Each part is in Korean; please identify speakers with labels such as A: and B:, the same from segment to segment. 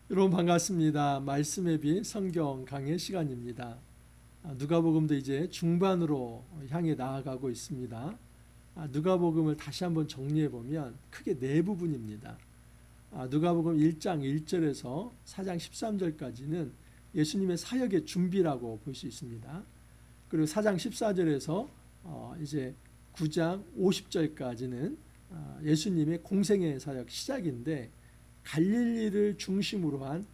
A: 여러분 반갑습니다. 말씀의 빛 성경 강의 시간입니다. 누가복음도 이제 중반으로 향해 나아가고 있습니다. 누가복음을 다시 한번 정리해 보면 크게 네 부분입니다. 누가복음 1장 1절에서 4장 13절까지는 예수님의 사역의 준비라고 볼 수 있습니다. 그리고 4장 14절에서 이제 9장 50절까지는 예수님의 공생의 사역 시작인데 갈릴리를 중심으로 한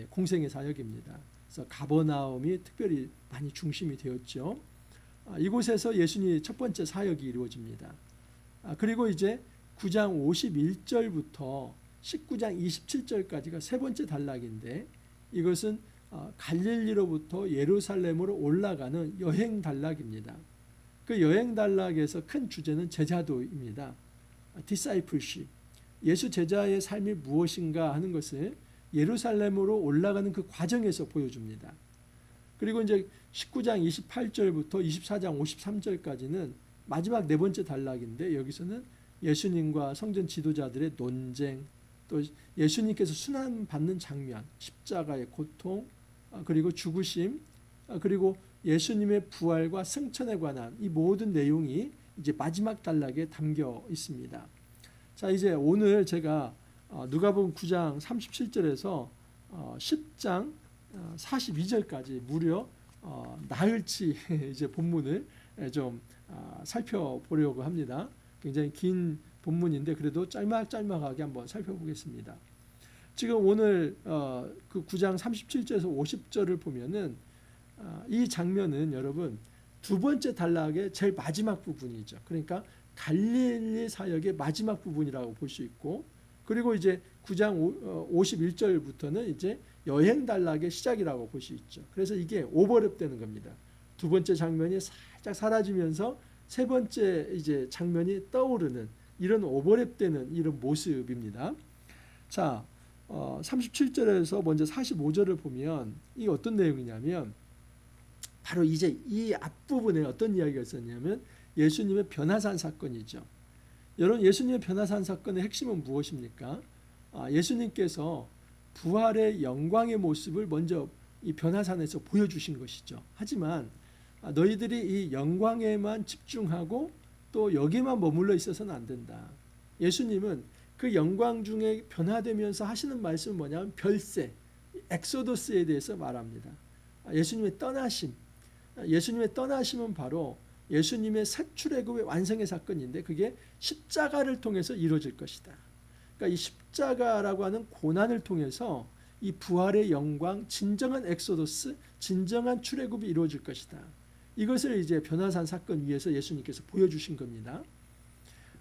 A: 공생의 사역입니다. 그래서 가버나움이 특별히 많이 중심이 되었죠. 이곳에서 예수님의 첫 번째 사역이 이루어집니다. 그리고 이제 9장 51절부터 19장 27절까지가 세 번째 단락인데 이것은 갈릴리로부터 예루살렘으로 올라가는 여행 단락입니다. 그 여행 단락에서 큰 주제는 제자도입니다. discipleship. 예수 제자의 삶이 무엇인가 하는 것을 예루살렘으로 올라가는 그 과정에서 보여줍니다. 그리고 이제 19장 28절부터 24장 53절까지는 마지막 네 번째 단락인데 여기서는 예수님과 성전 지도자들의 논쟁, 또 예수님께서 순환받는 장면, 십자가의 고통, 그리고 죽으심, 그리고 예수님의 부활과 승천에 관한 이 모든 내용이 이제 마지막 단락에 담겨 있습니다. 자, 이제 오늘 제가 누가복음 9장 37절에서 10장 42절까지 무려 나흘치 이제 본문을 좀 살펴보려고 합니다. 굉장히 긴 본문인데 그래도 짤막짤막하게 한번 살펴보겠습니다. 지금 오늘 그 9장 37절에서 50절을 보면은 이 장면은 여러분 두 번째 단락의 제일 마지막 부분이죠. 그러니까 갈릴리 사역의 마지막 부분이라고 볼 수 있고, 그리고 이제 9장 51절부터는 이제 여행 단락의 시작이라고 볼 수 있죠. 그래서 이게 오버랩되는 겁니다. 두 번째 장면이 살짝 사라지면서 세 번째 이제 장면이 떠오르는 이런 오버랩되는 이런 모습입니다. 자, 37절에서 먼저 45절을 보면 이게 어떤 내용이냐면 바로 이제 이 앞부분에 어떤 이야기가 있었냐면 예수님의 변화산 사건이죠. 여러분, 예수님의 변화산 사건의 핵심은 무엇입니까? 예수님께서 부활의 영광의 모습을 먼저 이 변화산에서 보여주신 것이죠. 하지만 너희들이 이 영광에만 집중하고 또 여기만 머물러 있어서는 안 된다. 예수님은 그 영광 중에 변화되면서 하시는 말씀은 뭐냐면 별세, 엑소더스에 대해서 말합니다. 예수님의 떠나심, 예수님의 떠나심은 바로 예수님의 새 출애굽의 완성의 사건인데 그게 십자가를 통해서 이루어질 것이다. 그러니까 이 십자가라고 하는 고난을 통해서 이 부활의 영광, 진정한 엑소더스, 진정한 출애굽이 이루어질 것이다. 이것을 이제 변화산 사건 위에서 예수님께서 보여주신 겁니다.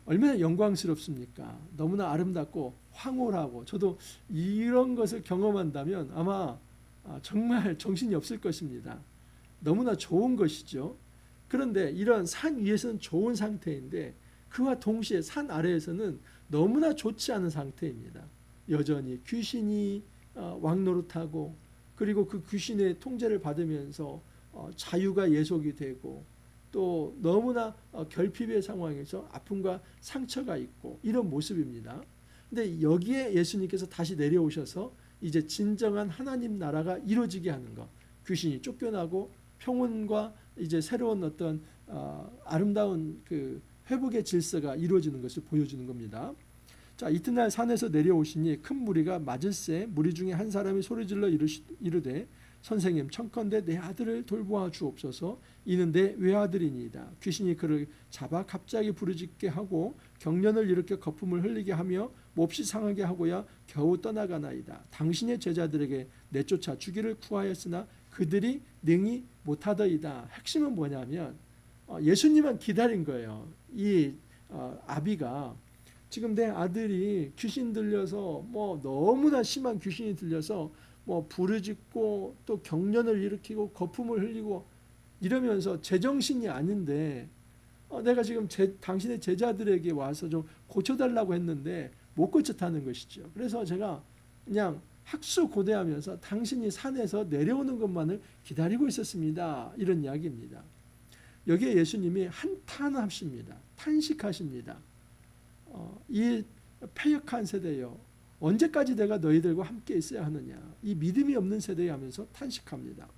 A: 얼마나 영광스럽습니까? 너무나 아름답고 황홀하고 저도 이런 것을 경험한다면 아마 정말 정신이 없을 것입니다. 너무나 좋은 것이죠. 그런데 이런 산 위에서는 좋은 상태인데 그와 동시에 산 아래에서는 너무나 좋지 않은 상태입니다. 여전히 귀신이 왕노릇하고 그리고 그 귀신의 통제를 받으면서 자유가 예속이 되고 또 너무나 결핍의 상황에서 아픔과 상처가 있고 이런 모습입니다. 근데 여기에 예수님께서 다시 내려오셔서 이제 진정한 하나님 나라가 이루어지게 하는 것, 귀신이 쫓겨나고 평온과 이제 새로운 어떤 아름다운 그 회복의 질서가 이루어지는 것을 보여주는 겁니다. 자, 이튿날 산에서 내려오시니 큰 무리가 맞을새 무리 중에 한 사람이 소리질러 이르되 선생님 청컨대 내 아들을 돌보아 주옵소서. 이는 내 외아들이니이다. 귀신이 그를 잡아 갑자기 부르짖게 하고 경련을 일으켜 거품을 흘리게 하며 몹시 상하게 하고야 겨우 떠나가나이다. 당신의 제자들에게 내쫓아 주기를 구하였으나 그들이 능히 못하더이다. 핵심은 뭐냐면 예수님만 기다린 거예요. 이 아비가 지금 내 아들이 귀신 들려서 뭐 너무나 심한 귀신이 들려서 뭐 부르짖고 또 경련을 일으키고 거품을 흘리고 이러면서 제정신이 아닌데 내가 지금 당신의 제자들에게 와서 좀 고쳐달라고 했는데 못 고쳤다는 것이죠. 그래서 제가 그냥 학수고대하면서 당신이 산에서 내려오는 것만을 기다리고 있었습니다. 이런 이야기입니다. 여기에 예수님이 한탄하십니다. 탄식하십니다. 이 패역한 세대여 언제까지 내가 너희들과 함께 있어야 하느냐. 이 믿음이 없는 세대에 하면서 탄식합니다.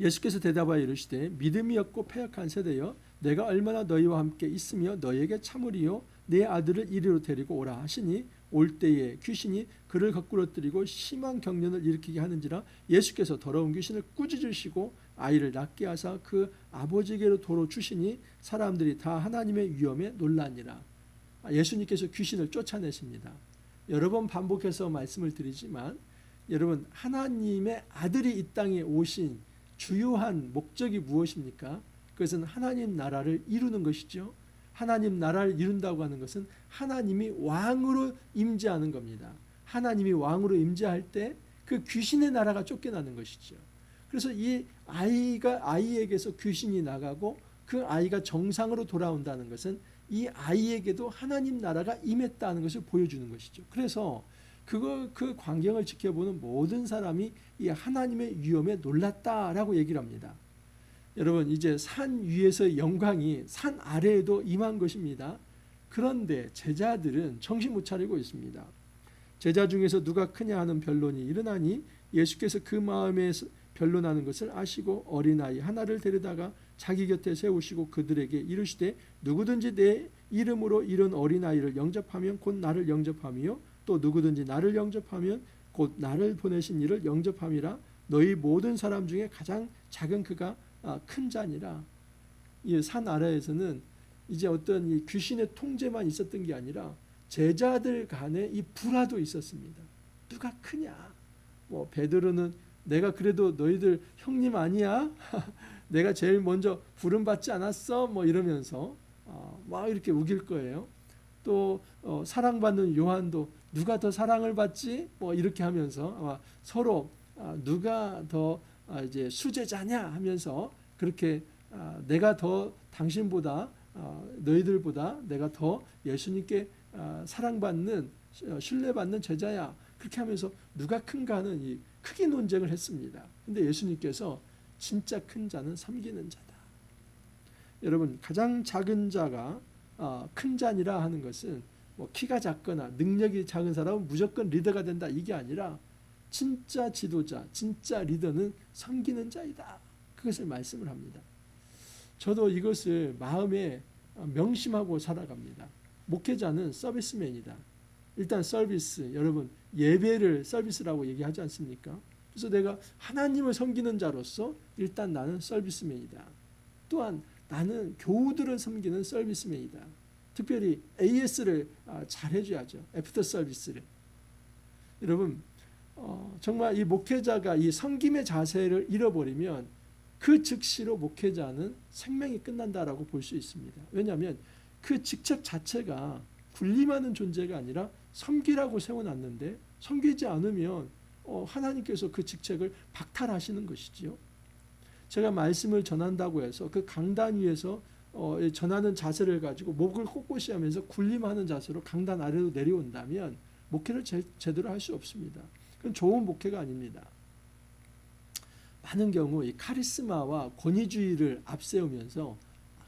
A: 예수께서 대답하여 이르시되 믿음이 없고 패역한 세대여 내가 얼마나 너희와 함께 있으며 너희에게 참으리요 내 아들을 이리로 데리고 오라 하시니 올 때에 귀신이 그를 거꾸러뜨리고 심한 경련을 일으키게 하는지라 예수께서 더러운 귀신을 꾸짖으시고 아이를 낫게 하사 그 아버지에게로 도로 주시니 사람들이 다 하나님의 위엄에 놀라니라. 예수님께서 귀신을 쫓아내십니다. 여러 번 반복해서 말씀을 드리지만 여러분 하나님의 아들이 이 땅에 오신 주요한 목적이 무엇입니까? 그것은 하나님 나라를 이루는 것이죠. 하나님 나라를 이룬다고 하는 것은 하나님이 왕으로 임재하는 겁니다. 하나님이 왕으로 임재할 때 그 귀신의 나라가 쫓겨나는 것이죠. 그래서 이 아이에게서 귀신이 나가고 그 아이가 정상으로 돌아온다는 것은 이 아이에게도 하나님 나라가 임했다는 것을 보여주는 것이죠. 그래서 그 광경을 지켜보는 모든 사람이 이 하나님의 위엄에 놀랐다라고 얘기를 합니다. 여러분 이제 산 위에서의 영광이 산 아래에도 임한 것입니다. 그런데 제자들은 정신 못 차리고 있습니다. 제자 중에서 누가 크냐 하는 변론이 일어나니 예수께서 그 마음에 변론하는 것을 아시고 어린아이 하나를 데려다가 자기 곁에 세우시고 그들에게 이르시되 누구든지 내 이름으로 이런 어린아이를 영접하면 곧 나를 영접함이요 또 누구든지 나를 영접하면 곧 나를 보내신 이를 영접함이라. 너희 모든 사람 중에 가장 작은 그가 큰 자니라. 이 산 아래에서는 이제 어떤 이 귀신의 통제만 있었던 게 아니라 제자들 간에 이 불화도 있었습니다. 누가 크냐? 뭐 베드로는 내가 그래도 너희들 형님 아니야? 내가 제일 먼저 부름 받지 않았어? 뭐 이러면서 막 이렇게 우길 거예요. 또 사랑받는 요한도 누가 더 사랑을 받지? 뭐 이렇게 하면서 서로 누가 더 이제 수제자냐 하면서 그렇게 내가 더 당신보다 너희들보다 내가 더 예수님께 사랑받는 신뢰받는 제자야. 그렇게 하면서 누가 큰가 하는 이 크게 논쟁을 했습니다. 근데 예수님께서 진짜 큰 자는 섬기는 자다. 여러분 가장 작은 자가 큰 자니라 하는 것은 뭐 키가 작거나 능력이 작은 사람은 무조건 리더가 된다 이게 아니라 진짜 지도자, 진짜 리더는 섬기는 자이다. 그것을 말씀을 합니다. 저도 이것을 마음에 명심하고 살아갑니다. 목회자는 서비스맨이다. 일단 서비스, 여러분 예배를 서비스라고 얘기하지 않습니까? 그래서 내가 하나님을 섬기는 자로서 일단 나는 서비스맨이다. 또한 나는 교우들을 섬기는 서비스맨이다. 특별히 AS를 잘 해줘야죠. 애프터 서비스를. 여러분 정말 이 목회자가 이 섬김의 자세를 잃어버리면 그 즉시로 목회자는 생명이 끝난다라고 볼 수 있습니다. 왜냐하면 그 직책 자체가 군림하는 존재가 아니라 섬기라고 세워놨는데 섬기지 않으면 하나님께서 그 직책을 박탈하시는 것이지요. 제가 말씀을 전한다고 해서 그 강단 위에서 전하는 자세를 가지고 목을 꼿꼿이 하면서 군림하는 자세로 강단 아래로 내려온다면 목회를 제대로 할 수 없습니다. 그건 좋은 목회가 아닙니다. 많은 경우 이 카리스마와 권위주의를 앞세우면서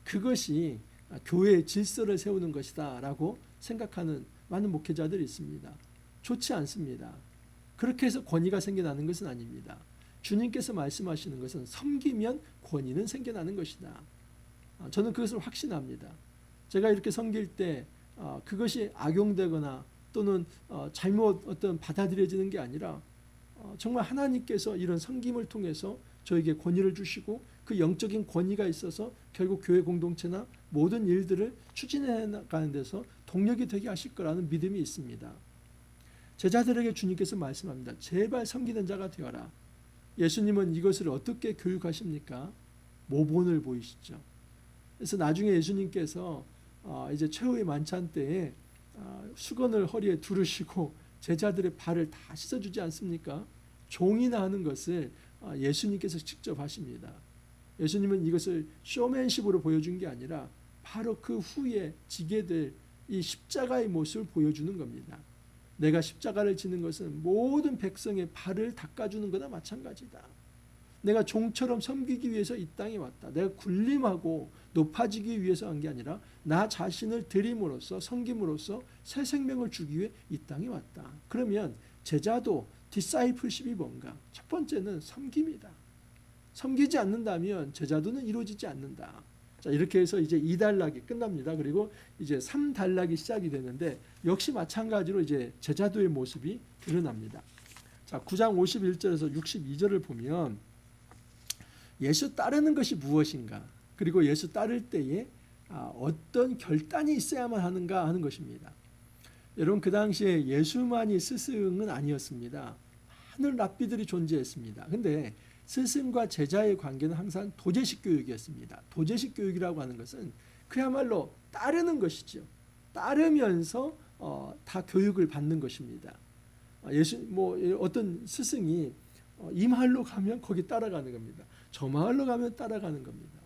A: 그것이 교회의 질서를 세우는 것이다 라고 생각하는 많은 목회자들이 있습니다. 좋지 않습니다. 그렇게 해서 권위가 생겨나는 것은 아닙니다. 주님께서 말씀하시는 것은 섬기면 권위는 생겨나는 것이다. 저는 그것을 확신합니다. 제가 이렇게 섬길 때 그것이 악용되거나 또는 잘못 어떤 받아들여지는 게 아니라 정말 하나님께서 이런 섬김을 통해서 저에게 권위를 주시고 그 영적인 권위가 있어서 결국 교회 공동체나 모든 일들을 추진해 나가는 데서 동력이 되게 하실 거라는 믿음이 있습니다. 제자들에게 주님께서 말씀합니다. 제발 섬기는 자가 되어라. 예수님은 이것을 어떻게 교육하십니까? 모본을 보이시죠. 그래서 나중에 예수님께서 이제 최후의 만찬 때에 수건을 허리에 두르시고 제자들의 발을 다 씻어주지 않습니까? 종이나 하는 것을 예수님께서 직접 하십니다. 예수님은 이것을 쇼맨십으로 보여준 게 아니라 바로 그 후에 지게 될 이 십자가의 모습을 보여주는 겁니다. 내가 십자가를 지는 것은 모든 백성의 발을 닦아주는 거나 마찬가지다. 내가 종처럼 섬기기 위해서 이 땅에 왔다. 내가 군림하고 높아지기 위해서 한 게 아니라 나 자신을 드림으로써 섬김으로써 새 생명을 주기 위해 이 땅에 왔다. 그러면 제자도 디사이플십이 뭔가? 첫 번째는 섬김이다. 섬기지 않는다면 제자도는 이루어지지 않는다. 자, 이렇게 해서 이제 2단락이 끝납니다. 그리고 이제 3단락이 시작이 되는데 역시 마찬가지로 이제 제자도의 모습이 드러납니다. 자, 9장 51절에서 62절을 보면 예수 따르는 것이 무엇인가? 그리고 예수 따를 때에 어떤 결단이 있어야만 하는가 하는 것입니다. 여러분, 그 당시에 예수만이 스승은 아니었습니다. 많은 랍비들이 존재했습니다. 근데 스승과 제자의 관계는 항상 도제식 교육이었습니다. 도제식 교육이라고 하는 것은 그야말로 따르는 것이죠. 따르면서 다 교육을 받는 것입니다. 어떤 스승이 이 마을로 가면 거기 따라가는 겁니다. 저 마을로 가면 따라가는 겁니다.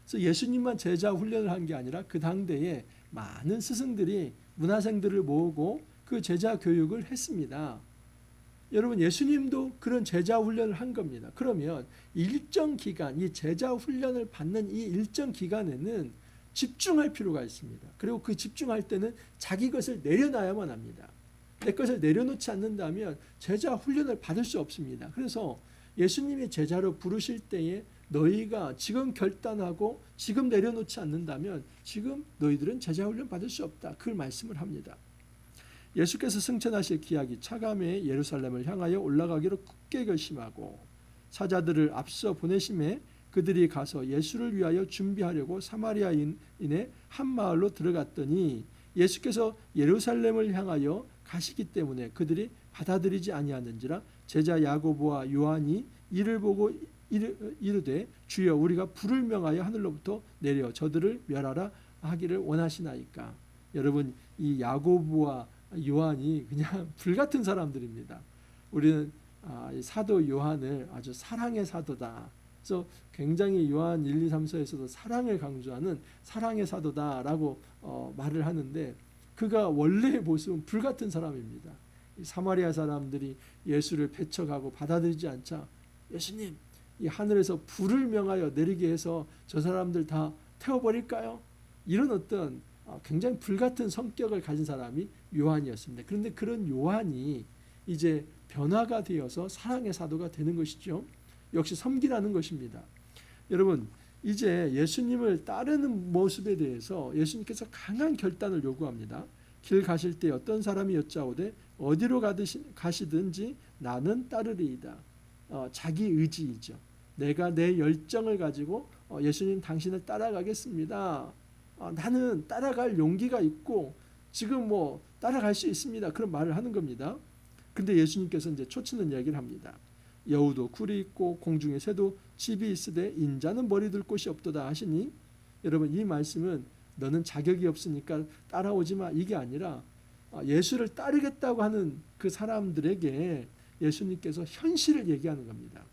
A: 그래서 예수님만 제자 훈련을 한 게 아니라 그 당대에 많은 스승들이 문화생들을 모으고 그 제자 교육을 했습니다. 여러분, 예수님도 그런 제자 훈련을 한 겁니다. 그러면 일정 기간, 이 제자 훈련을 받는 이 일정 기간에는 집중할 필요가 있습니다. 그리고 그 집중할 때는 자기 것을 내려놔야만 합니다. 내 것을 내려놓지 않는다면 제자 훈련을 받을 수 없습니다. 그래서 예수님이 제자로 부르실 때에 너희가 지금 결단하고 지금 내려놓지 않는다면 지금 너희들은 제자 훈련 받을 수 없다. 그 말씀을 합니다. 예수께서 승천하실 기약이 차감해 예루살렘을 향하여 올라가기로 굳게 결심하고 사자들을 앞서 보내심에 그들이 가서 예수를 위하여 준비하려고 사마리아인의 한 마을로 들어갔더니 예수께서 예루살렘을 향하여 가시기 때문에 그들이 받아들이지 아니하는지라 제자 야고보와 요한이 이를 보고 이르되 주여 우리가 불을 명하여 하늘로부터 내려 저들을 멸하라 하기를 원하시나이까. 여러분, 이 야고보와 요한이 그냥 불같은 사람들입니다. 우리는 사도 요한을 아주 사랑의 사도다. 그래서 굉장히 요한 1, 2, 3, 4에서도 사랑을 강조하는 사랑의 사도다라고 말을 하는데 그가 원래의 모습은 불같은 사람입니다. 사마리아 사람들이 예수를 배척하고 받아들이지 않자 예수님, 이 하늘에서 불을 명하여 내리게 해서 저 사람들 다 태워버릴까요? 이런 어떤 굉장히 불같은 성격을 가진 사람이 요한이었습니다. 그런데 그런 요한이 이제 변화가 되어서 사랑의 사도가 되는 것이죠. 역시 섬기라는 것입니다. 여러분, 이제 예수님을 따르는 모습에 대해서 예수님께서 강한 결단을 요구합니다. 길 가실 때 어떤 사람이 여짜오되 어디로 가시든지 나는 따르리이다. 자기 의지이죠. 내가 내 열정을 가지고 예수님 당신을 따라가겠습니다. 나는 따라갈 용기가 있고 지금 따라갈 수 있습니다. 그런 말을 하는 겁니다. 근데 예수님께서 이제 초치는 이야기를 합니다. 여우도 굴이 있고 공중에 새도 집이 있으되 인자는 머리 둘 곳이 없도다 하시니 여러분, 이 말씀은 너는 자격이 없으니까 따라오지 마 이게 아니라 예수를 따르겠다고 하는 그 사람들에게 예수님께서 현실을 얘기하는 겁니다.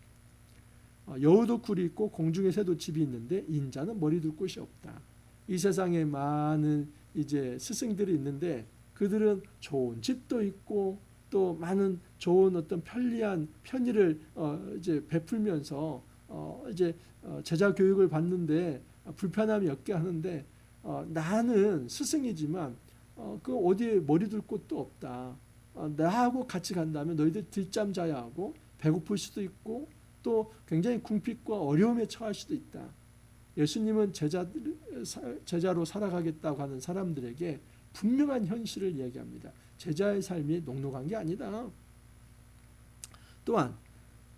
A: 여우도 굴이 있고 공중에 새도 집이 있는데 인자는 머리 둘 곳이 없다. 이 세상에 많은 이제 스승들이 있는데 그들은 좋은 집도 있고 또 많은 좋은 어떤 편리한 편의를 이제 베풀면서 이제 제자 교육을 받는데 불편함이 없게 하는데 나는 스승이지만 그 어디에 머리 둘 곳도 없다. 나하고 같이 간다면 너희들 들잠 자야 하고 배고플 수도 있고 또 굉장히 궁핍과 어려움에 처할 수도 있다. 예수님은 제자로 살아가겠다고 하는 사람들에게 분명한 현실을 이야기합니다. 제자의 삶이 녹록한 게 아니다. 또한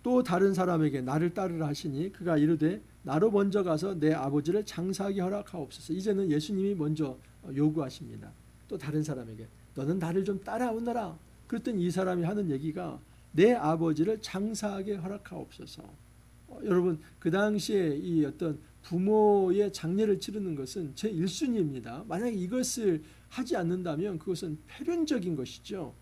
A: 또 다른 사람에게 나를 따르라 하시니 그가 이르되 나로 먼저 가서 내 아버지를 장사하게 허락하옵소서. 이제는 예수님이 먼저 요구하십니다. 또 다른 사람에게 너는 나를 좀 따라오너라. 그랬더니 이 사람이 하는 얘기가 내 아버지를 장사하게 허락하옵소서. 여러분, 그 당시에 이 어떤 부모의 장례를 치르는 것은 제 1순위입니다. 만약에 이것을 하지 않는다면 그것은 폐륜적인 것이죠.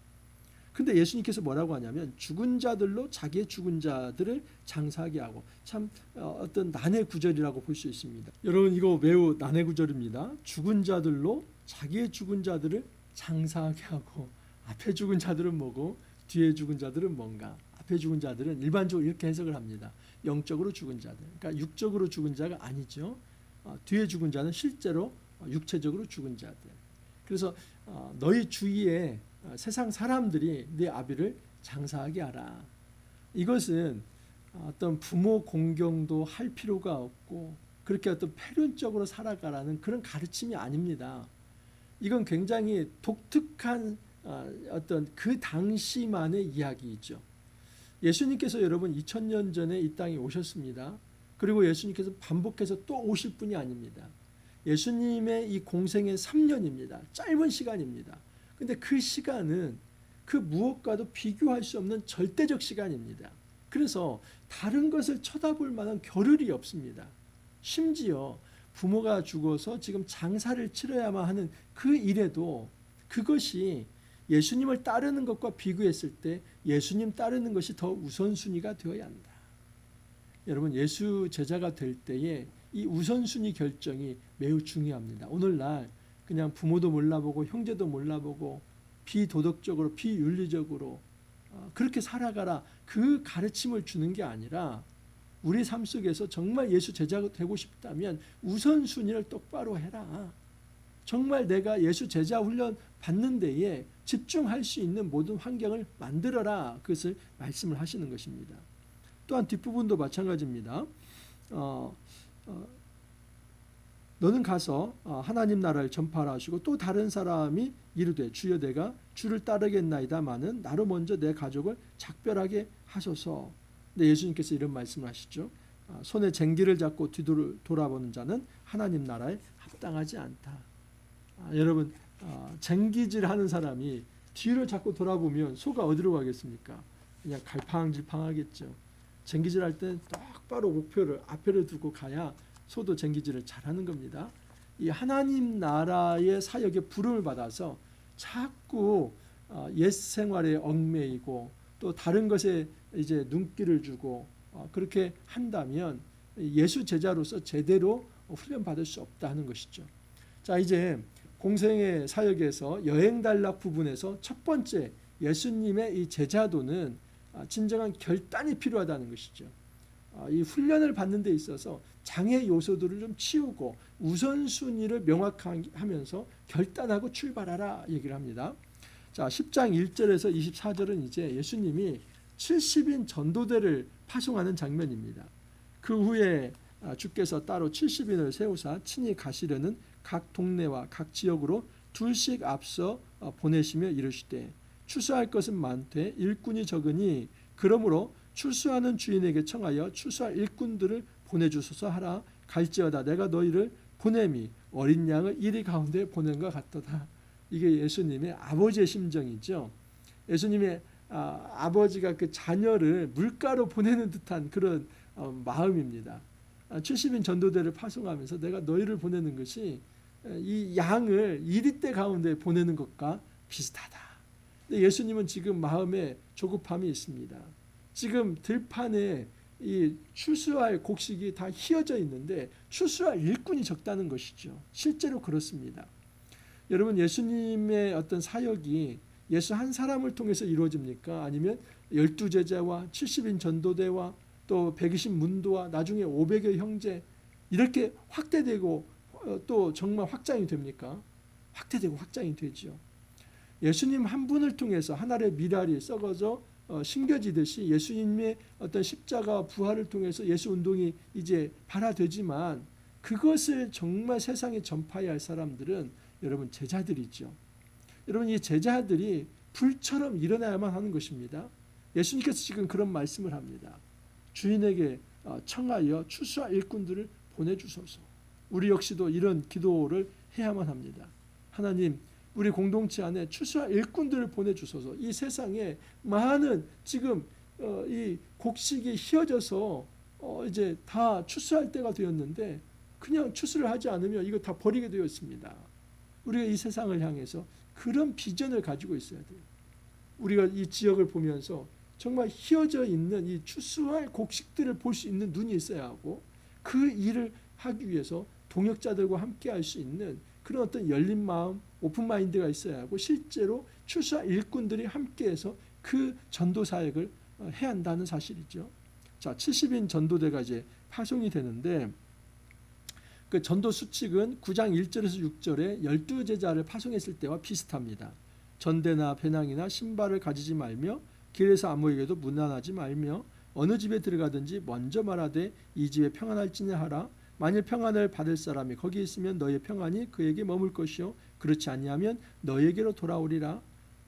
A: 근데 예수님께서 뭐라고 하냐면 죽은 자들로 자기의 죽은 자들을 장사하게 하고, 참 어떤 난해 구절이라고 볼 수 있습니다. 여러분, 이거 매우 난해 구절입니다. 죽은 자들로 자기의 죽은 자들을 장사하게 하고, 앞에 죽은 자들은 뭐고 뒤에 죽은 자들은 뭔가? 앞에 죽은 자들은 일반적으로 이렇게 해석을 합니다. 영적으로 죽은 자들. 그러니까 육적으로 죽은 자가 아니죠. 뒤에 죽은 자는 실제로 육체적으로 죽은 자들. 그래서 너희 주위에 세상 사람들이 네 아비를 장사하게 하라. 이것은 어떤 부모 공경도 할 필요가 없고 그렇게 어떤 패륜적으로 살아가라는 그런 가르침이 아닙니다. 이건 굉장히 독특한 어떤 그 당시만의 이야기이죠. 예수님께서 여러분 2000년 전에 이 땅에 오셨습니다. 그리고 예수님께서 반복해서 또 오실 분이 아닙니다. 예수님의 이 공생의 3년입니다. 짧은 시간입니다. 근데 그 시간은 그 무엇과도 비교할 수 없는 절대적 시간입니다. 그래서 다른 것을 쳐다볼 만한 겨를이 없습니다. 심지어 부모가 죽어서 지금 장사를 치러야만 하는 그 일에도 그것이 예수님을 따르는 것과 비교했을 때 예수님 따르는 것이 더 우선순위가 되어야 한다. 여러분 예수 제자가 될 때에 이 우선순위 결정이 매우 중요합니다. 오늘날 그냥 부모도 몰라보고 형제도 몰라보고 비도덕적으로 비윤리적으로 그렇게 살아가라 그 가르침을 주는 게 아니라 우리 삶 속에서 정말 예수 제자가 되고 싶다면 우선순위를 똑바로 해라. 정말 내가 예수 제자 훈련 받는 데에 집중할 수 있는 모든 환경을 만들어라. 그것을 말씀을 하시는 것입니다. 또한 뒷부분도 마찬가지입니다. 너는 가서 하나님 나라를 전파하라 하시고 또 다른 사람이 이르되 주여 내가 주를 따르겠나이다마는 나로 먼저 내 가족을 작별하게 하소서. 근데 예수님께서 이런 말씀을 하시죠. 손에 쟁기를 잡고 뒤돌아보는 자는 하나님 나라에 합당하지 않다. 여러분 쟁기질 하는 사람이 뒤를 자꾸 돌아보면 소가 어디로 가겠습니까? 그냥 갈팡질팡하겠죠. 쟁기질 할 때는 똑바로 목표를 앞에 두고 가야 소도 쟁기질을 잘하는 겁니다. 이 하나님 나라의 사역에 부름을 받아서 자꾸 옛 생활에 얽매이고 또 다른 것에 이제 눈길을 주고 그렇게 한다면 예수 제자로서 제대로 훈련 받을 수 없다 하는 것이죠. 자 이제 공생의 사역에서 여행 단락 부분에서 첫 번째 예수님의 이 제자도는 진정한 결단이 필요하다는 것이죠. 이 훈련을 받는 데 있어서 장애 요소들을 좀 치우고 우선순위를 명확하게 하면서 결단하고 출발하라 얘기를 합니다. 자 10장 1절에서 24절은 이제 예수님이 70인 전도대를 파송하는 장면입니다. 그 후에 주께서 따로 70인을 세우사 친히 가시려는 각 동네와 각 지역으로 둘씩 앞서 보내시며 이르시되 추수할 것은 많되 일꾼이 적으니 그러므로 추수하는 주인에게 청하여 추수할 일꾼들을 보내주소서 하라. 갈지어다 내가 너희를 보냄이 어린 양을 이리 가운데 보낸 것 같도다. 이게 예수님의 아버지의 심정이죠. 예수님의 아버지가 그 자녀를 물가로 보내는 듯한 그런 마음입니다. 70인 전도대를 파송하면서 내가 너희를 보내는 것이 이 양을 이리대 가운데 보내는 것과 비슷하다. 예수님은 지금 마음에 조급함이 있습니다. 지금 들판에 이 추수할 곡식이 다 휘어져 있는데 추수할 일꾼이 적다는 것이죠. 실제로 그렇습니다. 여러분 예수님의 어떤 사역이 예수 한 사람을 통해서 이루어집니까? 아니면 12제자와 70인 전도대와 또 120 문도와 나중에 500여 형제 이렇게 확대되고 또 정말 확장이 됩니까? 확대되고 확장이 되죠. 예수님 한 분을 통해서 하나의 미랄이 썩어져 심겨지듯이 예수님의 어떤 십자가 부활을 통해서 예수 운동이 이제 발화되지만 그것을 정말 세상에 전파해야 할 사람들은 여러분 제자들이죠. 여러분 이 제자들이 불처럼 일어나야만 하는 것입니다. 예수님께서 지금 그런 말씀을 합니다. 주인에게 청하여 추수할 일꾼들을 보내주소서. 우리 역시도 이런 기도를 해야만 합니다. 하나님 우리 공동체 안에 추수할 일꾼들을 보내주소서. 이 세상에 많은 지금 이 곡식이 휘어져서 이제 다 추수할 때가 되었는데 그냥 추수를 하지 않으면 이거 다 버리게 되어 있습니다. 우리가 이 세상을 향해서 그런 비전을 가지고 있어야 돼요. 우리가 이 지역을 보면서 정말 휘어져 있는 이 추수할 곡식들을 볼 수 있는 눈이 있어야 하고 그 일을 하기 위해서 동역자들과 함께 할 수 있는 그런 어떤 열린 마음, 오픈 마인드가 있어야 하고 실제로 추수할 일꾼들이 함께해서 그 전도 사역을 해야 한다는 사실이죠. 자, 70인 전도대가 이제 파송이 되는데 그 전도 수칙은 9장 1절에서 6절에 12제자를 파송했을 때와 비슷합니다. 전대나 배낭이나 신발을 가지지 말며 길에서 아무에게도 문안하지 말며 어느 집에 들어가든지 먼저 말하되 이 집에 평안할지냐 하라. 만일 평안을 받을 사람이 거기 있으면 너의 평안이 그에게 머물 것이요 그렇지 아니하면 너에게로 돌아오리라.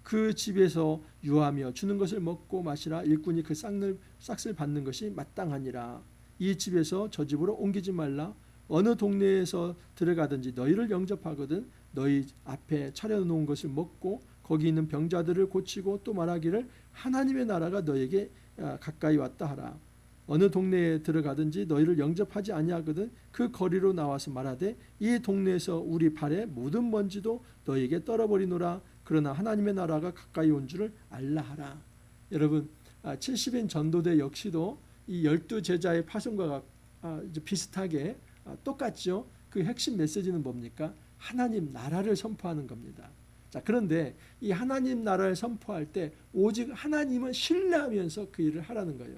A: 그 집에서 유하며 주는 것을 먹고 마시라. 일꾼이 그 싹을 받는 것이 마땅하니라. 이 집에서 저 집으로 옮기지 말라. 어느 동네에서 들어가든지 너희를 영접하거든 너희 앞에 차려놓은 것을 먹고 거기 있는 병자들을 고치고 또 말하기를 하나님의 나라가 너에게 가까이 왔다 하라. 어느 동네에 들어가든지 너희를 영접하지 아니하거든 그 거리로 나와서 말하되 이 동네에서 우리 발에 묻은 먼지도 너희에게 떨어버리노라. 그러나 하나님의 나라가 가까이 온 줄을 알라 하라. 여러분 70인 전도대 역시도 이 12제자의 파송과 비슷하게 똑같죠. 그 핵심 메시지는 뭡니까? 하나님 나라를 선포하는 겁니다. 자, 그런데 이 하나님 나라를 선포할 때 오직 하나님을 신뢰하면서 그 일을 하라는 거예요.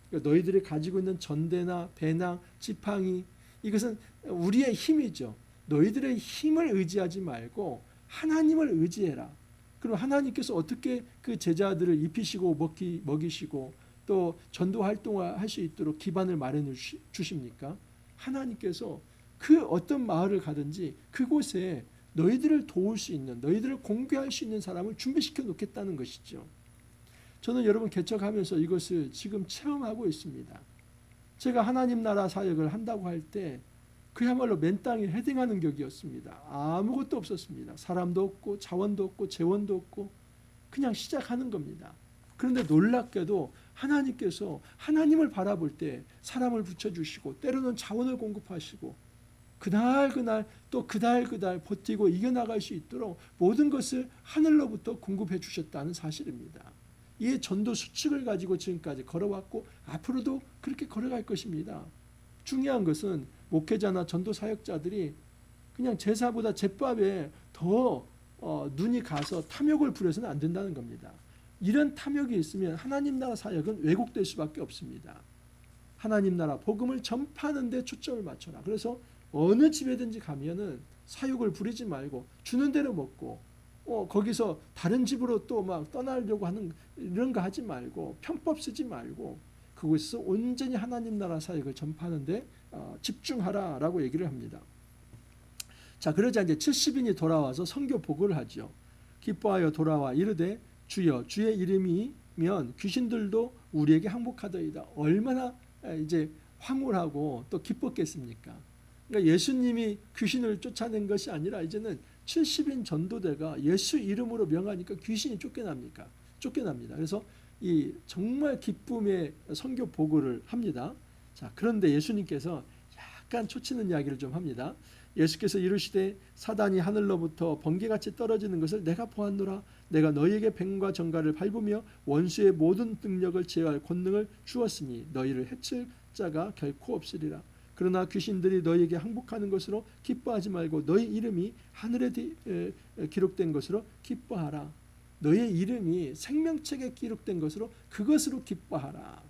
A: 그러니까 너희들이 가지고 있는 전대나 배낭, 지팡이 이것은 우리의 힘이죠. 너희들의 힘을 의지하지 말고 하나님을 의지해라. 그럼 하나님께서 어떻게 그 제자들을 입히시고 먹이시고 또 전도 활동을 할 수 있도록 기반을 마련해 주십니까? 하나님께서 그 어떤 마을을 가든지 그곳에 너희들을 도울 수 있는 너희들을 공개할 수 있는 사람을 준비시켜 놓겠다는 것이죠. 저는 여러분 개척하면서 이것을 지금 체험하고 있습니다. 제가 하나님 나라 사역을 한다고 할 때 그야말로 맨 땅에 헤딩하는 격이었습니다. 아무것도 없었습니다. 사람도 없고 자원도 없고 재원도 없고 그냥 시작하는 겁니다. 그런데 놀랍게도 하나님께서 하나님을 바라볼 때 사람을 붙여주시고 때로는 자원을 공급하시고 그날 또 그달 버티고 이겨나갈 수 있도록 모든 것을 하늘로부터 공급해 주셨다는 사실입니다. 이 전도 수칙을 가지고 지금까지 걸어왔고 앞으로도 그렇게 걸어갈 것입니다. 중요한 것은 목회자나 전도 사역자들이 그냥 제사보다 제밥에 더 눈이 가서 탐욕을 부려서는 안 된다는 겁니다. 이런 탐욕이 있으면 하나님 나라 사역은 왜곡될 수밖에 없습니다. 하나님 나라 복음을 전파하는 데 초점을 맞춰라. 그래서 어느 집에든지 가면은 사욕을 부리지 말고 주는 대로 먹고 거기서 다른 집으로 또 막 떠나려고 하는 이런 거 하지 말고 편법 쓰지 말고 그곳에서 온전히 하나님 나라 사역을 전파하는 데 집중하라라고 얘기를 합니다. 자, 그러자 이제 70인이 돌아와서 선교 보고를 하죠. 기뻐하여 돌아와 이르되 주여 주의 이름이면 귀신들도 우리에게 항복하더이다. 얼마나 이제 황홀하고 또 기뻤겠습니까? 그러니까 예수님이 귀신을 쫓아낸 것이 아니라 이제는 70인 전도대가 예수 이름으로 명하니까 귀신이 쫓겨납니다. 그래서 이 정말 기쁨의 선교 보고를 합니다. 자, 그런데 예수님께서 약간 초치는 이야기를 좀 합니다. 예수께서 이르시되 사단이 하늘로부터 번개같이 떨어지는 것을 내가 보았노라. 내가 너희에게 뱀과 정갈을 밟으며 원수의 모든 능력을 제어할 권능을 주었으니 너희를 해칠 자가 결코 없으리라. 그러나 귀신들이 너희에게 항복하는 것으로 기뻐하지 말고 너희 이름이 하늘에 기록된 것으로 기뻐하라. 너희 이름이 생명책에 기록된 것으로 그것으로 기뻐하라.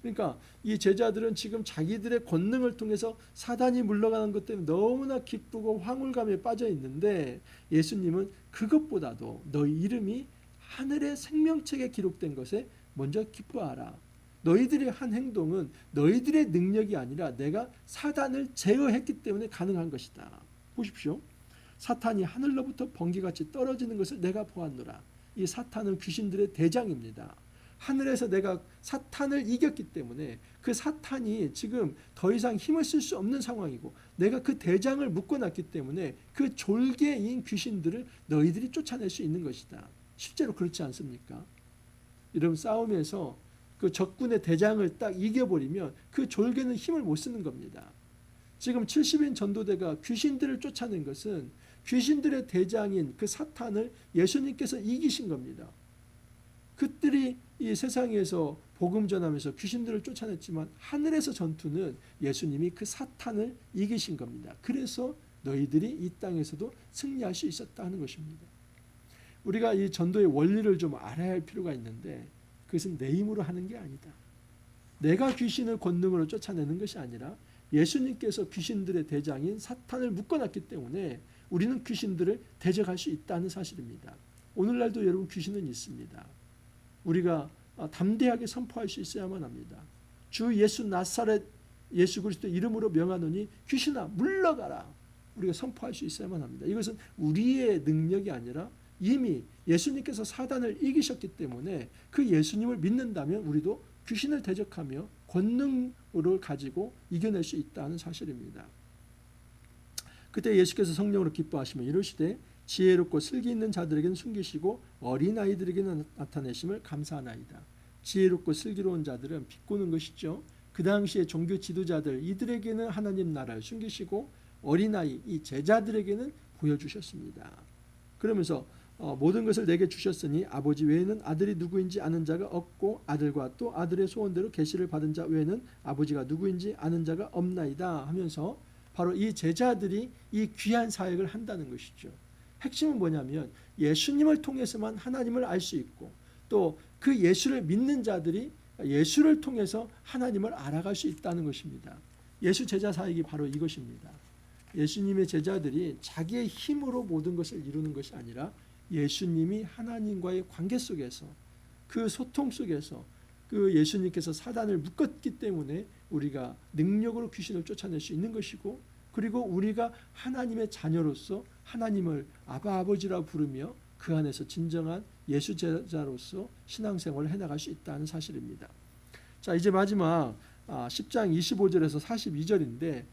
A: 그러니까 이 제자들은 지금 자기들의 권능을 통해서 사단이 물러가는 것 때문에 너무나 기쁘고 황홀감에 빠져 있는데 예수님은 그것보다도 너희 이름이 하늘의 생명책에 기록된 것에 먼저 기뻐하라. 너희들이 한 행동은 너희들의 능력이 아니라 내가 사단을 제어했기 때문에 가능한 것이다. 보십시오. 사탄이 하늘로부터 번개같이 떨어지는 것을 내가 보았노라. 이 사탄은 귀신들의 대장입니다. 하늘에서 내가 사탄을 이겼기 때문에 그 사탄이 지금 더 이상 힘을 쓸 수 없는 상황이고 내가 그 대장을 묶어놨기 때문에 그 졸개인 귀신들을 너희들이 쫓아낼 수 있는 것이다. 실제로 그렇지 않습니까? 여러분 싸움에서 그 적군의 대장을 딱 이겨버리면 그 졸개는 힘을 못 쓰는 겁니다. 지금 70인 전도대가 귀신들을 쫓아낸 것은 귀신들의 대장인 그 사탄을 예수님께서 이기신 겁니다. 그들이 이 세상에서 복음 전하면서 귀신들을 쫓아냈지만 하늘에서 전투는 예수님이 그 사탄을 이기신 겁니다. 그래서 너희들이 이 땅에서도 승리할 수 있었다 하는 것입니다. 우리가 이 전도의 원리를 좀 알아야 할 필요가 있는데 그것은 내 힘으로 하는 게 아니다. 내가 귀신을 권능으로 쫓아내는 것이 아니라 예수님께서 귀신들의 대장인 사탄을 묶어놨기 때문에 우리는 귀신들을 대적할 수 있다는 사실입니다. 오늘날도 여러분 귀신은 있습니다. 우리가 담대하게 선포할 수 있어야만 합니다. 주 예수 나사렛 예수 그리스도 이름으로 명하노니 귀신아 물러가라. 우리가 선포할 수 있어야만 합니다. 이것은 우리의 능력이 아니라 이미 예수님께서 사단을 이기셨기 때문에 그 예수님을 믿는다면 우리도 귀신을 대적하며 권능을 가지고 이겨낼 수 있다는 사실입니다. 그때 예수께서 성령으로 기뻐하시며 이르시되 지혜롭고 슬기 있는 자들에게는 숨기시고 어린아이들에게는 나타내심을 감사하나이다. 지혜롭고 슬기로운 자들은 비꼬는 것이죠. 그 당시에 종교 지도자들 이들에게는 하나님 나라를 숨기시고 어린아이 이 제자들에게는 보여주셨습니다. 그러면서 모든 것을 내게 주셨으니 아버지 외에는 아들이 누구인지 아는 자가 없고 아들과 또 아들의 소원대로 계시를 받은 자 외에는 아버지가 누구인지 아는 자가 없나이다 하면서 바로 이 제자들이 이 귀한 사역을 한다는 것이죠. 핵심은 뭐냐면 예수님을 통해서만 하나님을 알 수 있고 또 그 예수를 믿는 자들이 예수를 통해서 하나님을 알아갈 수 있다는 것입니다. 예수 제자 사역이 바로 이것입니다. 예수님의 제자들이 자기의 힘으로 모든 것을 이루는 것이 아니라 예수님이 하나님과의 관계 속에서 그 소통 속에서 그 예수님께서 사단을 묶었기 때문에 우리가 능력으로 귀신을 쫓아낼 수 있는 것이고 그리고 우리가 하나님의 자녀로서 하나님을 아바 아버지라고 부르며 그 안에서 진정한 예수 제자로서 신앙생활을 해나갈 수 있다는 사실입니다. 자 이제 마지막 10장 25절에서 42절인데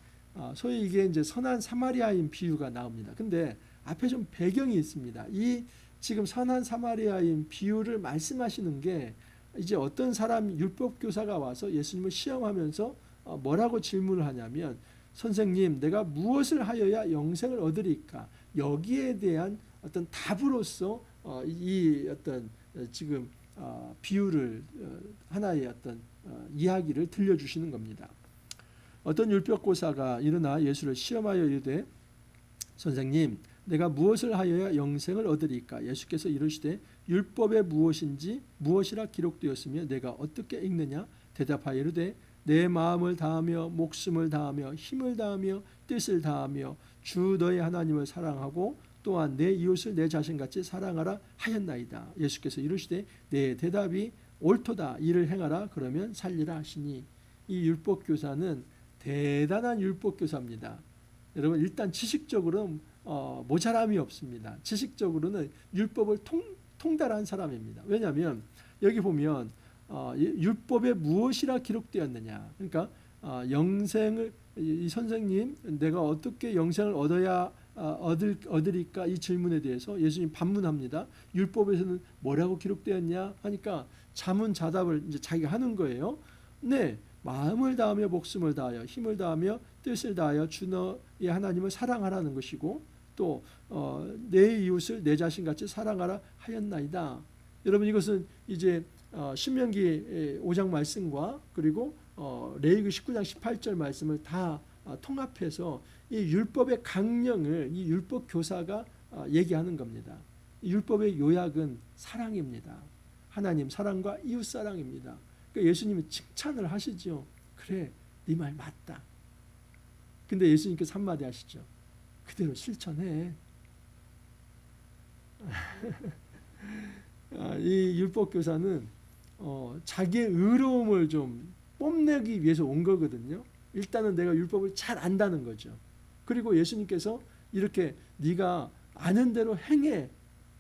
A: 소위 이게 이제 선한 사마리아인 비유가 나옵니다. 근데 앞에 좀 배경이 있습니다. 이 지금 선한 사마리아인 비유를 말씀하시는 게 이제 어떤 사람 율법 교사가 와서 예수님을 시험하면서 뭐라고 질문을 하냐면 선생님 내가 무엇을 하여야 영생을 얻으리까? 여기에 대한 어떤 답으로서 이 어떤 지금 비유를 하나의 어떤 이야기를 들려주시는 겁니다. 어떤 율법교사가 일어나 예수를 시험하여 이르되 선생님 내가 무엇을 하여야 영생을 얻으리까? 예수께서 이르시되 율법에 무엇인지 무엇이라 기록되었으며 내가 어떻게 읽느냐? 대답하여 이르되 내 마음을 다하며 목숨을 다하며 힘을 다하며 뜻을 다하며 주 너의 하나님을 사랑하고 또한 내 이웃을 내 자신같이 사랑하라 하였나이다. 예수께서 이르시되 내 대답이 옳도다. 이를 행하라 그러면 살리라 하시니 이 율법교사는 대단한 율법교사입니다. 여러분 일단 지식적으로 모자람이 없습니다. 지식적으로는 율법을 통달한 사람입니다. 왜냐하면 여기 보면 율법에 무엇이라 기록되었느냐. 그러니까 영생을 이 선생님 내가 어떻게 영생을 얻으리까 이 질문에 대해서 예수님 반문합니다. 율법에서는 뭐라고 기록되었냐 하니까 자문자답을 이제 자기가 하는 거예요. 네, 마음을 다하며 목숨을 다하여 힘을 다하며 뜻을 다하여 주 너의 하나님을 사랑하라는 것이고 또 내 이웃을 내 자신같이 사랑하라 하였나이다. 여러분 이것은 이제 신명기 5장 말씀과 그리고 레위기 19장 18절 말씀을 다 통합해서 이 율법의 강령을 이 율법 교사가 얘기하는 겁니다. 이 율법의 요약은 사랑입니다. 하나님 사랑과 이웃 사랑입니다. 그러니까 예수님이 칭찬을 하시죠. 그래, 네 말 맞다. 근데 예수님께서 한마디 하시죠. 그대로 실천해. 이 율법 교사는 자기의 의로움을 좀 뽐내기 위해서 온 거거든요. 일단은 내가 율법을 잘 안다는 거죠. 그리고 예수님께서 이렇게 네가 아는 대로 행해.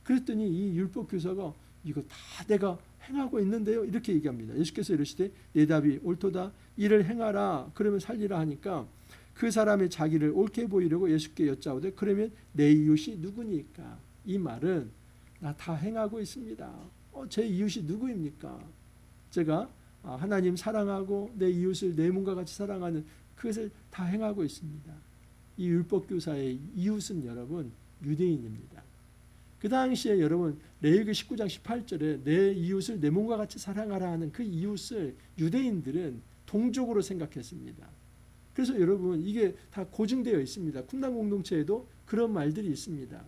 A: 그랬더니 이 율법 교사가 이거 다 내가 행하고 있는데요. 이렇게 얘기합니다. 예수께서 이르시되 내 답이 옳도다. 이를 행하라. 그러면 살리라 하니까 그 사람이 자기를 옳게 보이려고 예수께 여짜오되 그러면 내 이웃이 누구니까? 이 말은 나 다 행하고 있습니다. 제 이웃이 누구입니까? 제가 하나님 사랑하고 내 이웃을 내 몸과 같이 사랑하는 그것을 다 행하고 있습니다. 이 율법교사의 이웃은 여러분 유대인입니다. 그 당시에 여러분 레위기 19장 18절에 내 이웃을 내 몸과 같이 사랑하라 하는 그 이웃을 유대인들은 동족으로 생각했습니다. 그래서 여러분 이게 다 고증되어 있습니다. 쿰난 공동체에도 그런 말들이 있습니다.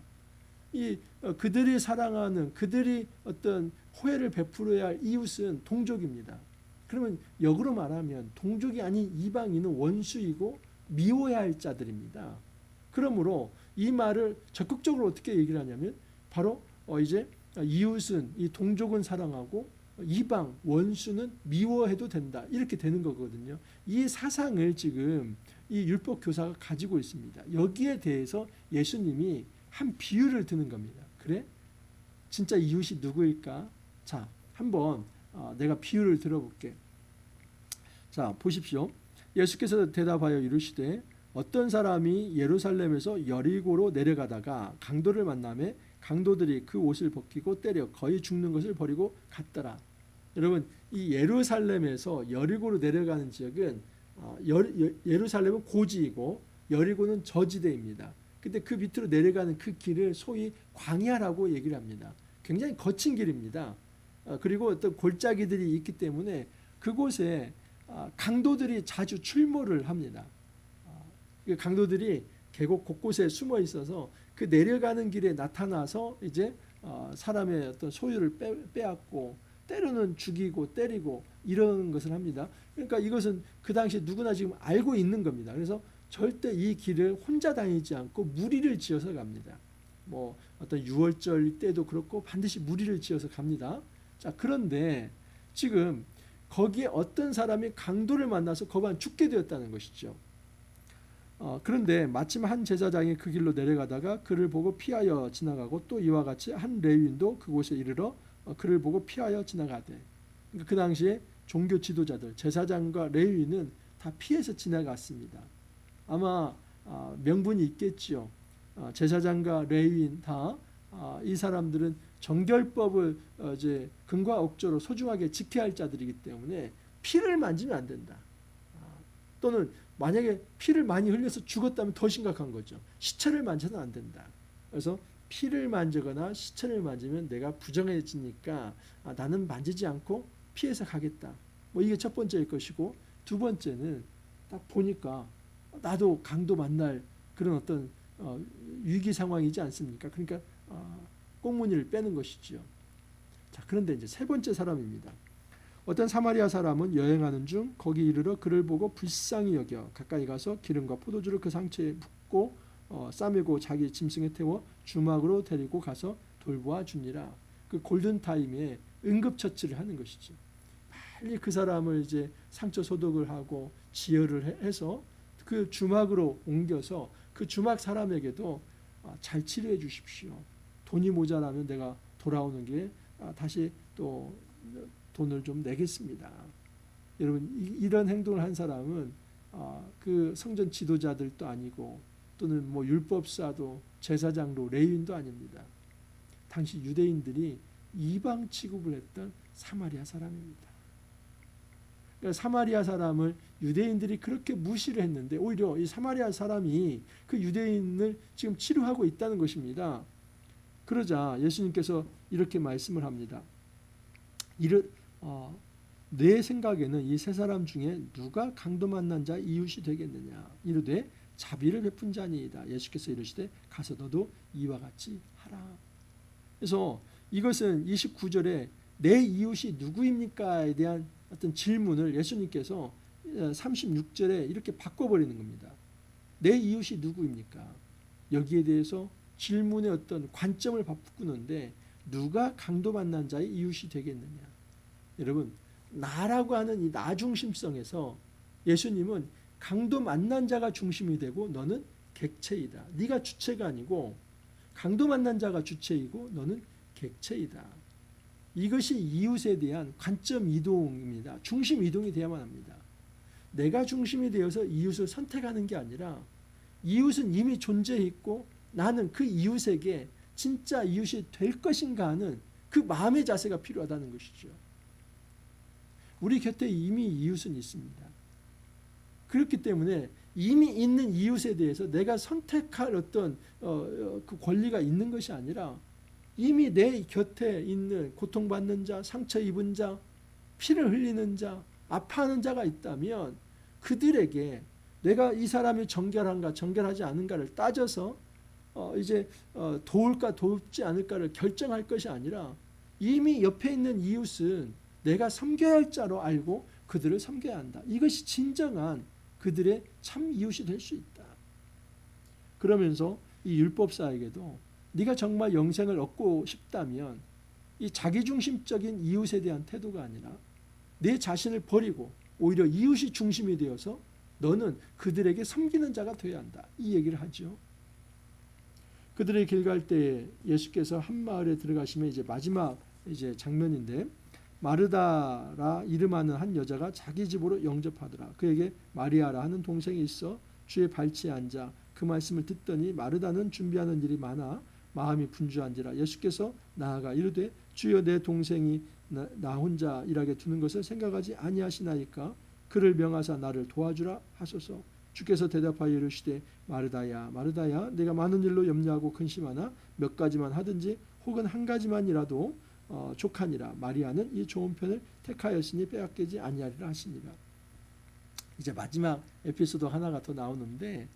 A: 그들이 사랑하는 그들이 어떤 호혜를 베풀어야 할 이웃은 동족입니다. 그러면 역으로 말하면 동족이 아닌 이방인은 원수이고 미워야 할 자들입니다. 그러므로 이 말을 적극적으로 어떻게 얘기를 하냐면 바로 이제 이웃은 이 동족은 사랑하고 이방 원수는 미워해도 된다 이렇게 되는 거거든요. 이 사상을 지금 이 율법 교사가 가지고 있습니다. 여기에 대해서 예수님이 한 비유를 드는 겁니다. 그래? 진짜 이웃이 누구일까? 자, 한번 내가 비유를 들어볼게. 자, 보십시오. 예수께서 대답하여 이르시되 어떤 사람이 예루살렘에서 여리고로 내려가다가 강도를 만나매 강도들이 그 옷을 벗기고 때려 거의 죽는 것을 버리고 갔더라. 여러분, 이 예루살렘에서 여리고로 내려가는 지역은 예루살렘은 고지이고 여리고는 저지대입니다. 근데 그 밑으로 내려가는 그 길을 소위 광야라고 얘기를 합니다. 굉장히 거친 길입니다. 그리고 어떤 골짜기들이 있기 때문에 그곳에 강도들이 자주 출몰을 합니다. 강도들이 계곡 곳곳에 숨어 있어서 그 내려가는 길에 나타나서 이제 사람의 어떤 소유를 빼앗고 때로는 죽이고 때리고 이런 것을 합니다. 그러니까 이것은 그 당시 누구나 지금 알고 있는 겁니다. 그래서 절대 이 길을 혼자 다니지 않고 무리를 지어서 갑니다. 뭐 어떤 유월절 때도 그렇고 반드시 무리를 지어서 갑니다. 자, 그런데 지금 거기에 어떤 사람이 강도를 만나서 거반 죽게 되었다는 것이죠. 그런데 마침 한 제사장이 그 길로 내려가다가 그를 보고 피하여 지나가고 또 이와 같이 한 레위인도 그곳에 이르러 그를 보고 피하여 지나가되. 그러니까 그 당시에 종교 지도자들 제사장과 레위인은 다 피해서 지나갔습니다. 아마 명분이 있겠지요. 제사장과 레위인 다 이 사람들은 정결법을 이제 금과 옥조로 소중하게 지켜야 할 자들이기 때문에 피를 만지면 안 된다. 또는 만약에 피를 많이 흘려서 죽었다면 더 심각한 거죠. 시체를 만져서는 안 된다. 그래서 피를 만지거나 시체를 만지면 내가 부정해지니까 나는 만지지 않고 피해서 가겠다. 뭐 이게 첫 번째일 것이고, 두 번째는 딱 보니까 나도 강도 만날 그런 어떤 위기 상황이지 않습니까? 그러니까 꽁무니를 빼는 것이지요. 자, 그런데 이제 세 번째 사람입니다. 어떤 사마리아 사람은 여행하는 중 거기 이르러 그를 보고 불쌍히 여겨 가까이 가서 기름과 포도주를 그 상처에 붓고 싸매고 자기 짐승에 태워 주막으로 데리고 가서 돌보아 주니라. 그 골든타임에 응급처치를 하는 것이죠. 빨리 그 사람을 이제 상처 소독을 하고 지혈을 해서 그 주막으로 옮겨서 그 주막 사람에게도 잘 치료해 주십시오. 돈이 모자라면 내가 돌아오는 길에 다시 또 돈을 좀 내겠습니다. 여러분, 이런 행동을 한 사람은 그 성전 지도자들도 아니고 또는 뭐 율법사도 제사장도 레위인도 아닙니다. 당시 유대인들이 이방 취급을 했던 사마리아 사람입니다. 그러니까 사마리아 사람을 유대인들이 그렇게 무시를 했는데 오히려 이 사마리아 사람이 그 유대인을 지금 치료하고 있다는 것입니다. 그러자 예수님께서 이렇게 말씀을 합니다. 내 생각에는 이 세 사람 중에 누가 강도 만난 자 이웃이 되겠느냐. 이르되 자비를 베푼 자니이다. 예수께서 이르시되 가서 너도 이와 같이 하라. 그래서 이것은 29절에 내 이웃이 누구입니까에 대한 어떤 질문을 예수님께서 36절에 이렇게 바꿔버리는 겁니다. 내 이웃이 누구입니까? 여기에 대해서 질문의 어떤 관점을 바꾸는데 누가 강도 만난 자의 이웃이 되겠느냐. 여러분, 나라고 하는 이 나 중심성에서 예수님은 강도 만난 자가 중심이 되고 너는 객체이다. 네가 주체가 아니고 강도 만난 자가 주체이고 너는 객체이다. 이것이 이웃에 대한 관점 이동입니다. 중심 이동이 돼야만 합니다. 내가 중심이 되어서 이웃을 선택하는 게 아니라 이웃은 이미 존재해 있고 나는 그 이웃에게 진짜 이웃이 될 것인가 하는 그 마음의 자세가 필요하다는 것이죠. 우리 곁에 이미 이웃은 있습니다. 그렇기 때문에 이미 있는 이웃에 대해서 내가 선택할 어떤 그 권리가 있는 것이 아니라 이미 내 곁에 있는 고통받는 자, 상처 입은 자, 피를 흘리는 자, 아파하는 자가 있다면 그들에게 내가 이 사람이 정결한가 정결하지 않은가를 따져서 이제 도울까 돕지 않을까를 결정할 것이 아니라 이미 옆에 있는 이웃은 내가 섬겨야 할 자로 알고 그들을 섬겨야 한다. 이것이 진정한 그들의 참 이웃이 될 수 있다. 그러면서 이 율법사에게도 네가 정말 영생을 얻고 싶다면 이 자기중심적인 이웃에 대한 태도가 아니라 내 자신을 버리고 오히려 이웃이 중심이 되어서 너는 그들에게 섬기는 자가 되어야 한다. 이 얘기를 하죠. 그들의 길 갈 때 예수께서 한 마을에 들어가시면 이제 마지막 이제 장면인데 마르다라 이름하는 한 여자가 자기 집으로 영접하더라. 그에게 마리아라 하는 동생이 있어 주의 발치에 앉아 그 말씀을 듣더니 마르다는 준비하는 일이 많아 마음이 분주한지라. 예수께서 나아가 이르되 주여 내 동생이 나 혼자 일하게 두는 것을 생각하지 아니하시나이까. 그를 명하사 나를 도와주라 하소서. 주께서 대답하여 이르시되 마르다야 마르다야 내가 많은 일로 염려하고 근심하나 몇 가지만 하든지 혹은 한 가지만이라도 족하니라. 마리아는 이 좋은 편을 택하였으니 빼앗기지 아니하리라 하시니라. 이제 마지막 에피소드 하나가 더 나오는데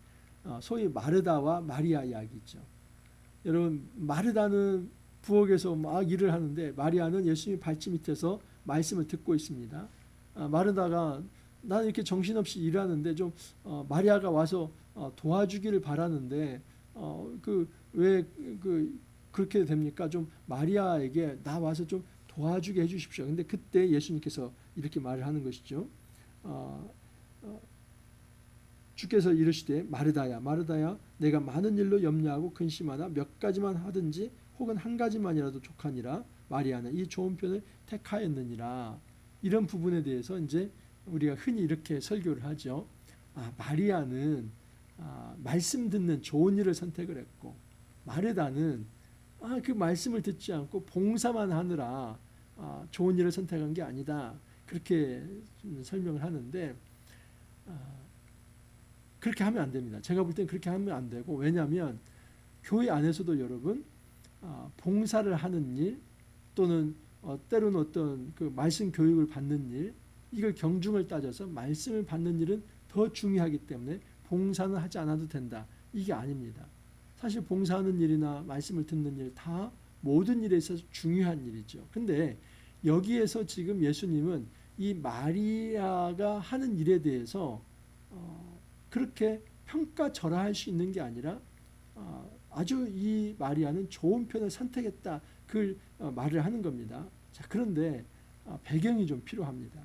A: 소위 마르다와 마리아 이야기죠. 여러분 마르다는 부엌에서 막 일을 하는데 마리아는 예수님의 발치 밑에서 말씀을 듣고 있습니다. 마르다가 나는 이렇게 정신없이 일하는데 좀 마리아가 와서 도와주기를 바라는데 왜 그렇게 됩니까? 좀 마리아에게 나 와서 좀 도와주게 해주십시오. 근데 그때 예수님께서 이렇게 말을 하는 것이죠. 주께서 이르시되 마르다야 마르다야 내가 많은 일로 염려하고 근심하나 몇 가지만 하든지 혹은 한 가지만이라도 족하니라. 마리아는 이 좋은 편을 택하였느니라. 이런 부분에 대해서 이제 우리가 흔히 이렇게 설교를 하죠. 마리아는 말씀 듣는 좋은 일을 선택을 했고 마르다는 그 말씀을 듣지 않고 봉사만 하느라 좋은 일을 선택한 게 아니다. 그렇게 설명을 하는데 그렇게 하면 안 됩니다. 제가 볼 때는 그렇게 하면 안 되고, 왜냐하면 교회 안에서도 여러분 봉사를 하는 일 또는 때로는 어떤 그 말씀 교육을 받는 일, 이걸 경중을 따져서 말씀을 받는 일은 더 중요하기 때문에 봉사는 하지 않아도 된다. 이게 아닙니다. 사실 봉사하는 일이나 말씀을 듣는 일 다 모든 일에 있어서 중요한 일이죠. 근데 여기에서 지금 예수님은 이 마리아가 하는 일에 대해서 그렇게 평가절하할 수 있는 게 아니라 아주 이 마리아는 좋은 편을 선택했다. 그 말을 하는 겁니다. 자, 그런데 배경이 좀 필요합니다.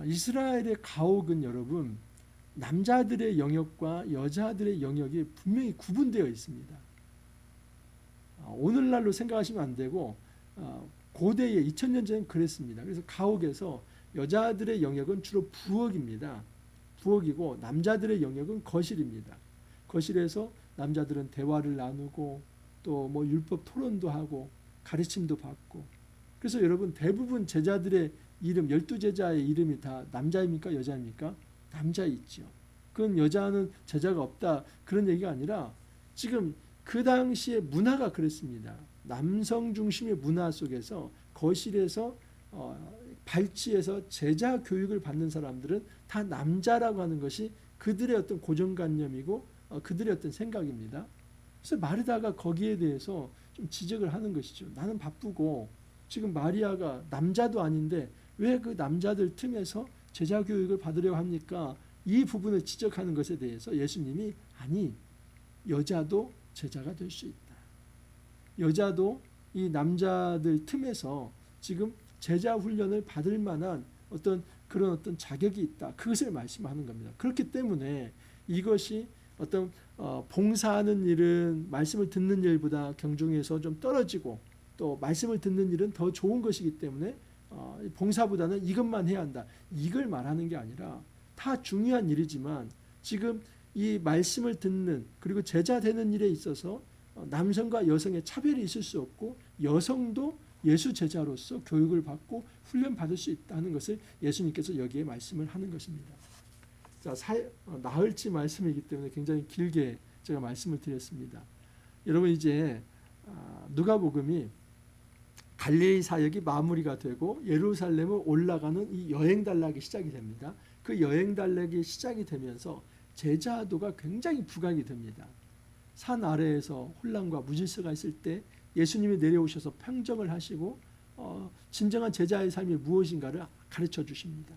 A: 이스라엘의 가옥은 여러분 남자들의 영역과 여자들의 영역이 분명히 구분되어 있습니다. 오늘날로 생각하시면 안 되고 고대에 2000년 전에 그랬습니다. 그래서 가옥에서 여자들의 영역은 주로 부엌입니다. 부엌이고 남자들의 영역은 거실입니다. 거실에서 남자들은 대화를 나누고 또 뭐 율법 토론도 하고 가르침도 받고. 그래서 여러분 대부분 제자들의 이름 12제자의 이름이 다 남자입니까 여자입니까? 남자 있죠. 그건 여자는 제자가 없다 그런 얘기가 아니라 지금 그 당시의 문화가 그랬습니다. 남성 중심의 문화 속에서 거실에서 발치에서 제자 교육을 받는 사람들은 다 남자라고 하는 것이 그들의 어떤 고정관념이고 그들의 어떤 생각입니다. 그래서 마르다가 거기에 대해서 좀 지적을 하는 것이죠. 나는 바쁘고 지금 마리아가 남자도 아닌데 왜 그 남자들 틈에서 제자 교육을 받으려고 합니까? 이 부분을 지적하는 것에 대해서 예수님이 아니 여자도 제자가 될 수 있다. 여자도 이 남자들 틈에서 지금 제자 훈련을 받을 만한 그런 어떤 자격이 있다. 그것을 말씀하는 겁니다. 그렇기 때문에 이것이 어떤 봉사하는 일은 말씀을 듣는 일보다 경중에서 좀 떨어지고 또 말씀을 듣는 일은 더 좋은 것이기 때문에 봉사보다는 이것만 해야 한다. 이걸 말하는 게 아니라 다 중요한 일이지만 지금 이 말씀을 듣는 그리고 제자 되는 일에 있어서 남성과 여성의 차별이 있을 수 없고 여성도 예수 제자로서 교육을 받고 훈련 받을 수 있다는 것을 예수님께서 여기에 말씀을 하는 것입니다. 자, 나흘치 말씀이기 때문에 굉장히 길게 제가 말씀을 드렸습니다. 여러분 이제 누가복음이 갈릴리 사역이 마무리가 되고 예루살렘을 올라가는 이 여행 단락이 시작이 됩니다. 그 여행 단락이 시작이 되면서 제자도가 굉장히 부각이 됩니다. 산 아래에서 혼란과 무질서가 있을 때 예수님이 내려오셔서 평정을 하시고 진정한 제자의 삶이 무엇인가를 가르쳐 주십니다.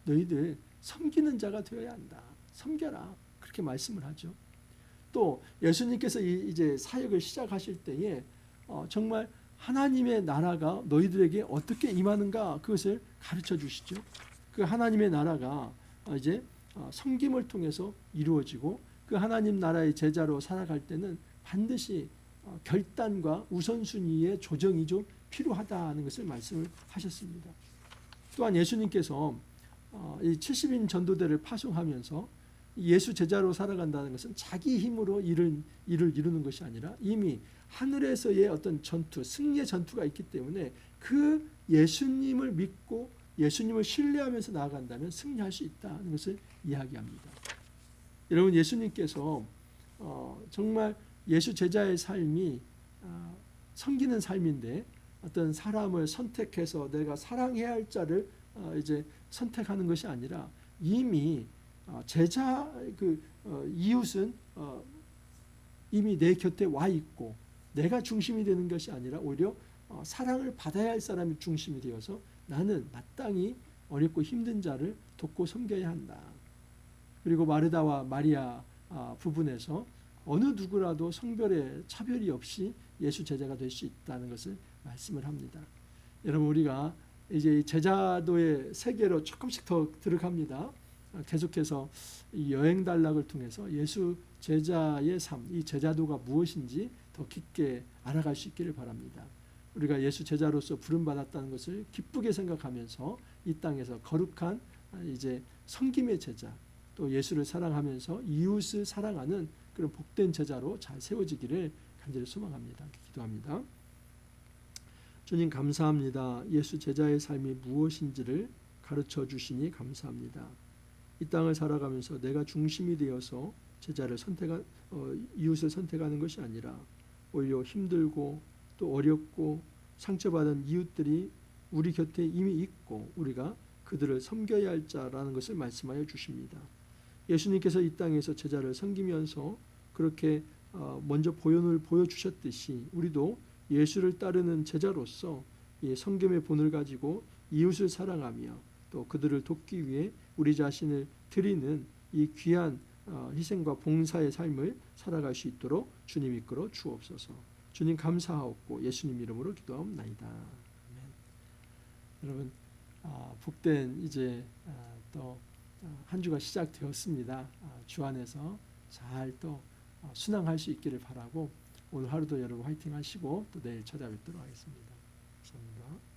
A: 너희들 섬기는 자가 되어야 한다. 섬겨라. 그렇게 말씀을 하죠. 또 예수님께서 이제 사역을 시작하실 때에 정말 하나님의 나라가 너희들에게 어떻게 임하는가 그것을 가르쳐 주시죠. 그 하나님의 나라가 이제 섬김을 통해서 이루어지고 그 하나님 나라의 제자로 살아갈 때는 반드시 결단과 우선순위의 조정이 좀 필요하다는 것을 말씀을 하셨습니다. 또한 예수님께서 이 70인 전도대를 파송하면서 예수 제자로 살아간다는 것은 자기 힘으로 일을 이루는 것이 아니라 이미 하늘에서의 어떤 전투, 승리의 전투가 있기 때문에 그 예수님을 믿고 예수님을 신뢰하면서 나아간다면 승리할 수 있다는 것을 이야기합니다. 여러분, 예수님께서 정말 예수 제자의 삶이 섬기는 삶인데 어떤 사람을 선택해서 내가 사랑해야 할 자를 이제 선택하는 것이 아니라 이미 제자 이웃은 이미 내 곁에 와 있고 내가 중심이 되는 것이 아니라 오히려 사랑을 받아야 할 사람이 중심이 되어서 나는 마땅히 어렵고 힘든 자를 돕고 섬겨야 한다. 그리고 마르다와 마리아 부분에서 어느 누구라도 성별의 차별이 없이 예수 제자가 될 수 있다는 것을 말씀을 합니다. 여러분, 우리가 이제 제자도의 세계로 조금씩 더 들어갑니다. 계속해서 이 여행 단락을 통해서 예수 제자의 삶, 이 제자도가 무엇인지 더 깊게 알아갈 수 있기를 바랍니다. 우리가 예수 제자로서 부름받았다는 것을 기쁘게 생각하면서 이 땅에서 거룩한 이제 섬김의 제자, 또 예수를 사랑하면서 이웃을 사랑하는 그런 복된 제자로 잘 세워지기를 간절히 소망합니다. 기도합니다. 주님, 감사합니다. 예수 제자의 삶이 무엇인지를 가르쳐 주시니 감사합니다. 이 땅을 살아가면서 내가 중심이 되어서 제자를 이웃을 선택하는 것이 아니라 오히려 힘들고 또 어렵고 상처받은 이웃들이 우리 곁에 이미 있고 우리가 그들을 섬겨야 할 자라는 것을 말씀하여 주십니다. 예수님께서 이 땅에서 제자를 섬기면서 그렇게 먼저 보연을 보여주셨듯이 우리도 예수를 따르는 제자로서 이 섬김의 본을 가지고 이웃을 사랑하며 또 그들을 돕기 위해 우리 자신을 드리는 이 귀한 희생과 봉사의 삶을 살아갈 수 있도록 주님 이끌어 주옵소서. 주님 감사하옵고 예수님 이름으로 기도하옵나이다. 아멘. 여러분, 복된 이제 또 한 주가 시작되었습니다. 주 안에서 잘 또 순항할 수 있기를 바라고 오늘 하루도 여러분 화이팅 하시고 또 내일 찾아뵙도록 하겠습니다. 감사합니다.